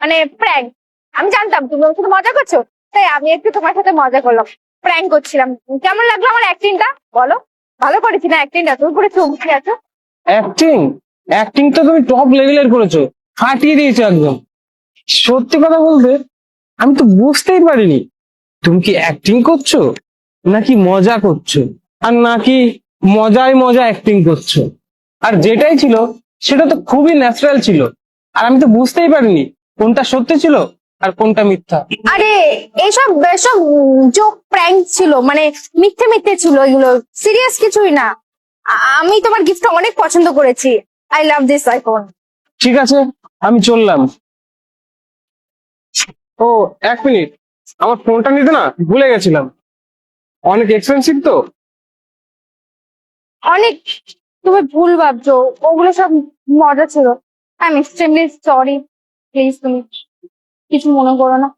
মানে প্র্যাঙ্ক। আমি জানতাম তুমি ওর সাথে মজা করছো, তাই আমি একটু তোমার সাথে মজা করলাম, প্র্যাঙ্ক করছিলাম। কেমন লাগলো আমার অ্যাক্টিংটা বলো? ভালো করেছি না অ্যাক্টিংটা? তুমি পুরো চমকে আছো। অ্যাক্টিং? অ্যাক্টিং তো তুমি টপ লেভেলের করেছো, ফাটিয়ে দিয়েছো একদম। সত্যি কথা বলতে আমি তো বুঝতেই পারিনি তুমি কি অ্যাক্টিং করছো নাকি মজা করছো, আর নাকি মজায় মজা অ্যাক্টিং করছো। আর যেটাই ছিল সেটা তো খুবই ন্যাচারাল ছিল, আর আমি তো বুঝতেই পারিনি কোনটা সত্যি ছিল আর কোনটা মিথ্যা। আরে এসব এসব জোক প্র্যাঙ্ক ছিল, মানে মিথ্যে মিথ্যে ছিল, এগুলো সিরিয়াস কিছুই না। আমি তোমার গিফট অনেক পছন্দ করেছি। I love this iPhone. ঠিক আছে, আমি চললাম। ও, এক মিনিট, আমার ফোনটা নিতে না ভুলে গেছিলাম, অনেক এক্সপেন্সিভ তো। অনেক, তুমি ভুল ভাবছো, ওগুলো সব মজা ছিল। I am extremely sorry, please তুমি কিছু মনে করো না।